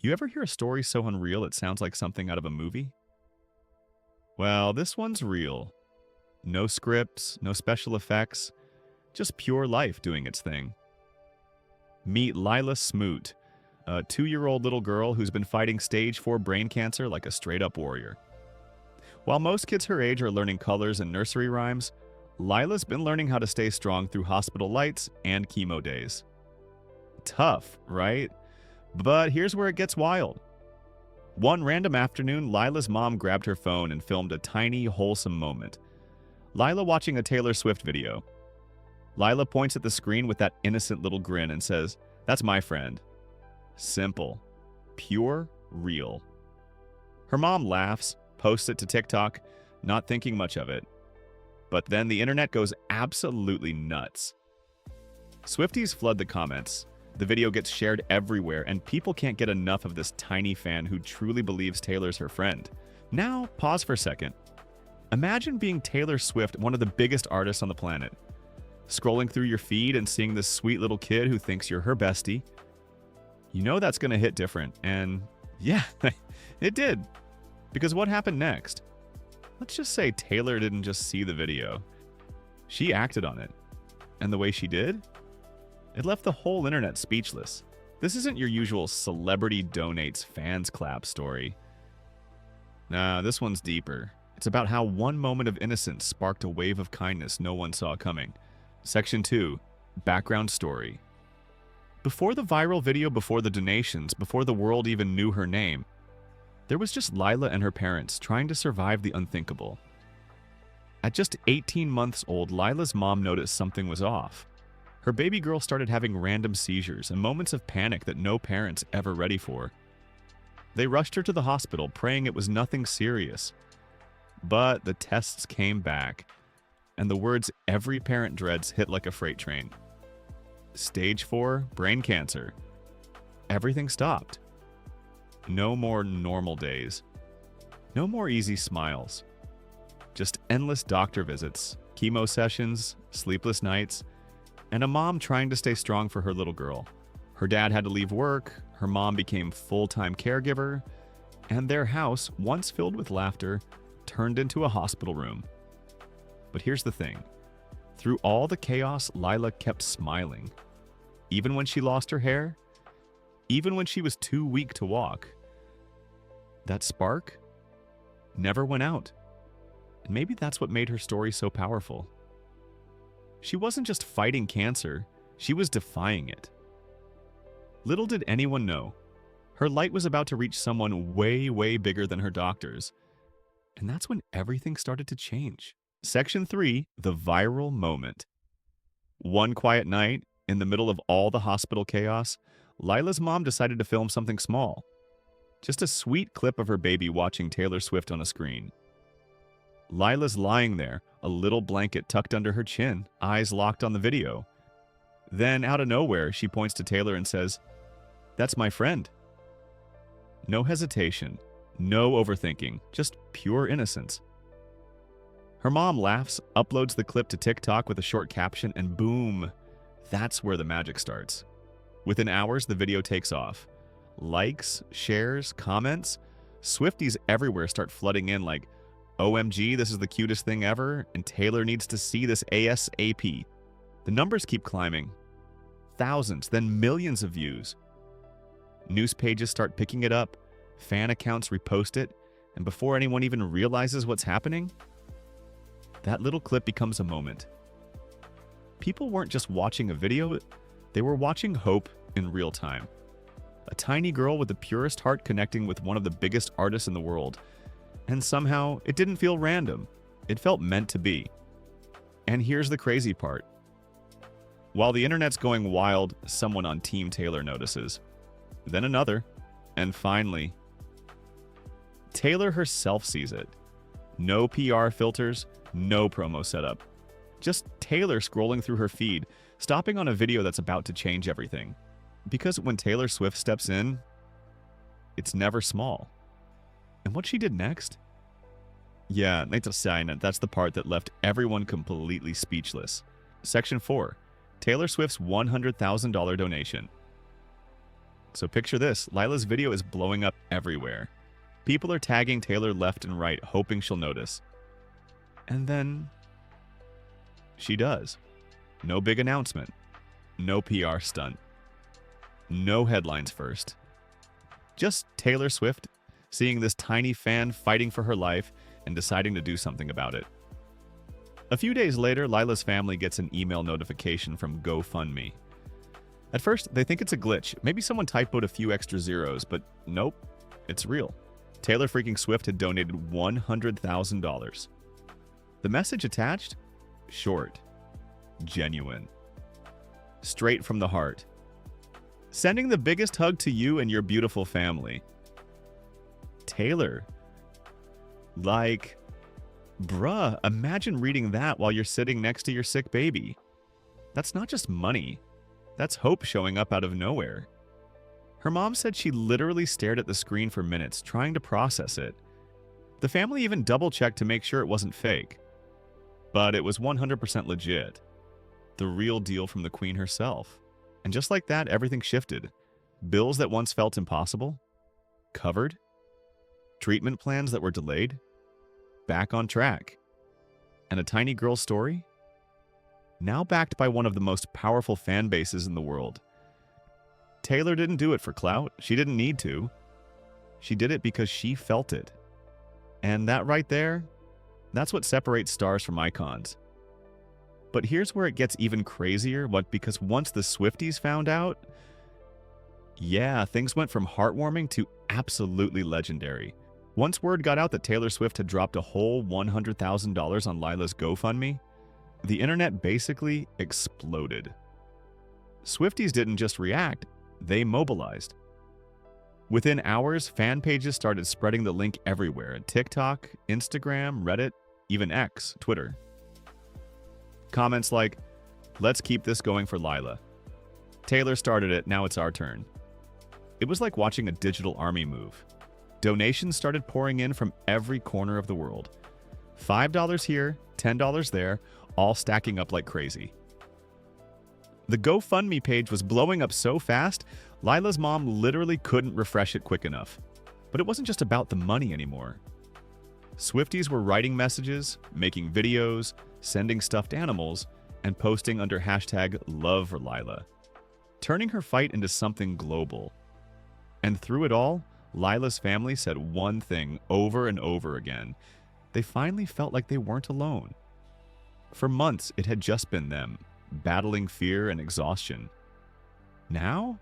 You ever hear a story so unreal it sounds like something out of a movie? Well, this one's real. No scripts, no special effects, just pure life doing its thing. Meet Lilah Smoot, a 2-year-old little girl who's been fighting stage 4 brain cancer like a straight-up warrior. While most kids her age are learning colors and nursery rhymes, Lilah's been learning how to stay strong through hospital lights and chemo days. Tough, right? But here's where it gets wild. One random afternoon, Lilah's mom grabbed her phone and filmed a tiny, wholesome moment. Lilah watching a Taylor Swift video. Lilah points at the screen with that innocent little grin and says, "That's my friend." Simple. Pure, real. Her mom laughs, posts it to TikTok, not thinking much of it. But then the internet goes absolutely nuts. Swifties flood the comments. The video gets shared everywhere, and people can't get enough of this tiny fan who truly believes Taylor's her friend. Now, pause for a second. Imagine being Taylor Swift, one of the biggest artists on the planet. Scrolling through your feed and seeing this sweet little kid who thinks you're her bestie. You know that's going to hit different, and yeah, it did. Because what happened next? Let's just say Taylor didn't just see the video. She acted on it. And the way she did? It left the whole internet speechless. This isn't your usual celebrity donates fans clap story. Nah, this one's deeper. It's about how one moment of innocence sparked a wave of kindness no one saw coming. Section 2. Background story. Before the viral video, before the donations, before the world even knew her name, there was just Lilah and her parents trying to survive the unthinkable. At just 18 months old, Lilah's mom noticed something was off. Her baby girl started having random seizures and moments of panic that no parent's ever ready for. They rushed her to the hospital, praying it was nothing serious. But the tests came back, and the words every parent dreads hit like a freight train. Stage 4 brain cancer. Everything stopped. No more normal days. No more easy smiles. Just endless doctor visits, chemo sessions, sleepless nights, and a mom trying to stay strong for her little girl. Her dad had to leave work, her mom became full-time caregiver, and their house, once filled with laughter, turned into a hospital room. But here's the thing. Through all the chaos, Lilah kept smiling. Even when she lost her hair, even when she was too weak to walk. That spark never went out. And maybe that's what made her story so powerful. She wasn't just fighting cancer, she was defying it. Little did anyone know, her light was about to reach someone way, way bigger than her doctors. And that's when everything started to change. Section 3, the viral moment. One quiet night, in the middle of all the hospital chaos, Lilah's mom decided to film something small. Just a sweet clip of her baby watching Taylor Swift on a screen. Lilah's lying there, a little blanket tucked under her chin, eyes locked on the video. Then, out of nowhere, she points to Taylor and says, "That's my friend." No hesitation, no overthinking, just pure innocence. Her mom laughs, uploads the clip to TikTok with a short caption, and boom, that's where the magic starts. Within hours, the video takes off. Likes, shares, comments, Swifties everywhere start flooding in like, "OMG, this is the cutest thing ever, and Taylor needs to see this ASAP." The numbers keep climbing. Thousands, then millions of views. News pages start picking it up, fan accounts repost it, and before anyone even realizes what's happening, that little clip becomes a moment. People weren't just watching a video, they were watching hope in real time. A tiny girl with the purest heart connecting with one of the biggest artists in the world. And somehow, it didn't feel random. It felt meant to be. And here's the crazy part. While the internet's going wild, someone on Team Taylor notices. Then another. And finally, Taylor herself sees it. No PR filters, no promo setup. Just Taylor scrolling through her feed, stopping on a video that's about to change everything. Because when Taylor Swift steps in, it's never small. And what she did next? Yeah, that's the part that left everyone completely speechless. Section 4. Taylor Swift's $100,000 donation. So picture this, Lilah's video is blowing up everywhere. People are tagging Taylor left and right, hoping she'll notice. And then she does. No big announcement. No PR stunt. No headlines first. Just Taylor Swift seeing this tiny fan fighting for her life and deciding to do something about it. A few days later, Lilah's family gets an email notification from GoFundMe. At first, they think it's a glitch. Maybe someone typoed a few extra zeros, but nope, it's real. Taylor freaking Swift had donated $100,000. The message attached? Short. Genuine. Straight from the heart. Sending the biggest hug to you and your beautiful family. Taylor. Like, bruh, imagine reading that while you're sitting next to your sick baby. That's not just money. That's hope showing up out of nowhere. Her mom said she literally stared at the screen for minutes, trying to process it. The family even double-checked to make sure it wasn't fake. But it was 100% legit. The real deal from the queen herself. And just like that, everything shifted. Bills that once felt impossible, covered. Treatment plans that were delayed, back on track. And a tiny girl's story, now backed by one of the most powerful fan bases in the world. Taylor didn't do it for clout. She didn't need to. She did it because she felt it. And that right there, that's what separates stars from icons. But here's where it gets even crazier, because once the Swifties found out, yeah, things went from heartwarming to absolutely legendary. Once word got out that Taylor Swift had dropped a whole $100,000 on Lilah's GoFundMe, the internet basically exploded. Swifties didn't just react, they mobilized. Within hours, fan pages started spreading the link everywhere: TikTok, Instagram, Reddit, even X, Twitter. Comments like, "Let's keep this going for Lilah. Taylor started it, now it's our turn." It was like watching a digital army move. Donations started pouring in from every corner of the world. $5 here, $10 there, all stacking up like crazy. The GoFundMe page was blowing up so fast, Lilah's mom literally couldn't refresh it quick enough. But it wasn't just about the money anymore. Swifties were writing messages, making videos, sending stuffed animals, and posting under hashtag #LoveLilah, turning her fight into something global. And through it all, Lilah's family said one thing over and over again. They finally felt like they weren't alone. For months, it had just been them, battling fear and exhaustion. Now,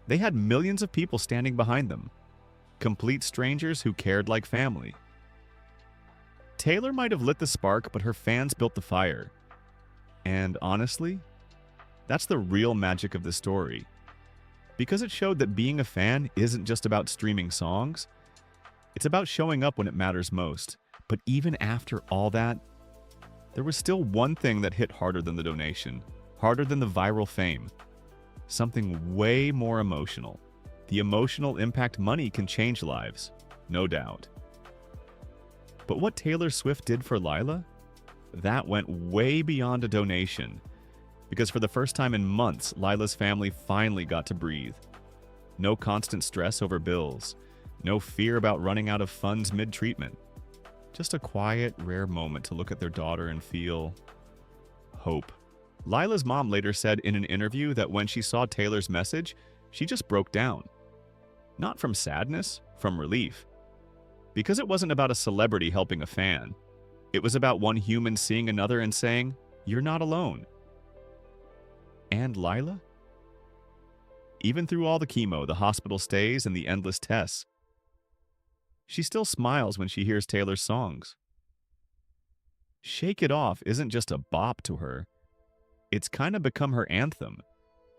they had millions of people standing behind them, complete strangers who cared like family. Taylor might have lit the spark, but her fans built the fire. And honestly, that's the real magic of the story. Because it showed that being a fan isn't just about streaming songs, it's about showing up when it matters most. But even after all that, there was still one thing that hit harder than the donation, harder than the viral fame. Something way more emotional. The emotional impact money can change lives, no doubt. But what Taylor Swift did for Lilah? That went way beyond a donation. Because for the first time in months, Lilah's family finally got to breathe. No constant stress over bills. No fear about running out of funds mid-treatment. Just a quiet, rare moment to look at their daughter and feel hope. Lilah's mom later said in an interview that when she saw Taylor's message, she just broke down. Not from sadness, from relief. Because it wasn't about a celebrity helping a fan. It was about one human seeing another and saying, "You're not alone." And Lilah? Even through all the chemo, the hospital stays, and the endless tests, she still smiles when she hears Taylor's songs. Shake It Off isn't just a bop to her. It's kind of become her anthem.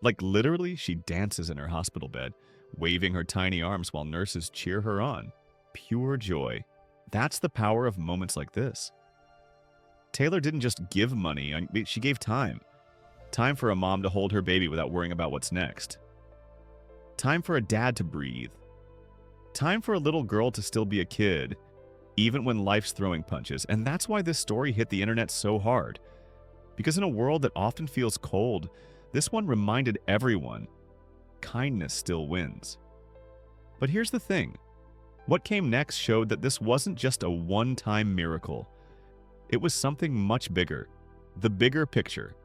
Like literally, she dances in her hospital bed, waving her tiny arms while nurses cheer her on. Pure joy. That's the power of moments like this. Taylor didn't just give money, she gave time. Time for a mom to hold her baby without worrying about what's next. Time for a dad to breathe. Time for a little girl to still be a kid, even when life's throwing punches. And that's why this story hit the internet so hard. Because in a world that often feels cold, this one reminded everyone kindness still wins. But here's the thing. What came next showed that this wasn't just a one-time miracle. It was something much bigger. The bigger picture.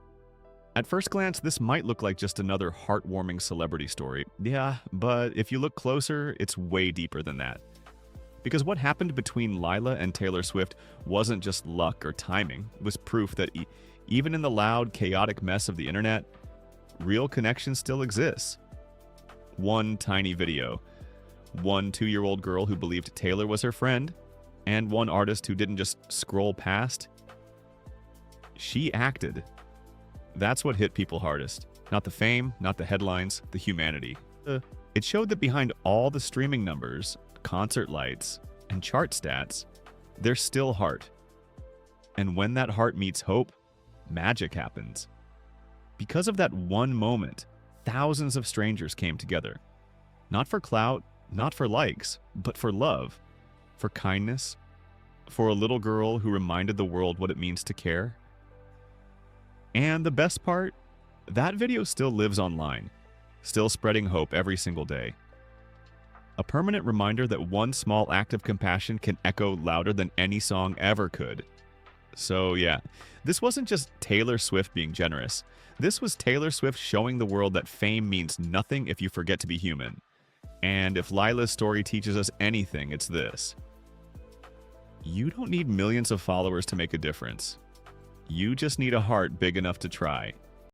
At first glance, this might look like just another heartwarming celebrity story. Yeah, but if you look closer, it's way deeper than that. Because what happened between Lilah and Taylor Swift wasn't just luck or timing. It was proof that even in the loud, chaotic mess of the internet, real connection still exists. One tiny video. One 2-year-old girl who believed Taylor was her friend, and one artist who didn't just scroll past. She acted. That's what hit people hardest. Not the fame, not the headlines, the humanity. It showed that behind all the streaming numbers, concert lights, and chart stats, there's still heart. And when that heart meets hope, magic happens. Because of that one moment, thousands of strangers came together. Not for clout, not for likes, but for love, for kindness, for a little girl who reminded the world what it means to care. And the best part? That video still lives online, still spreading hope every single day. A permanent reminder that one small act of compassion can echo louder than any song ever could. So yeah, this wasn't just Taylor Swift being generous. This was Taylor Swift showing the world that fame means nothing if you forget to be human. And if Lilah's story teaches us anything, it's this. You don't need millions of followers to make a difference. You just need a heart big enough to try.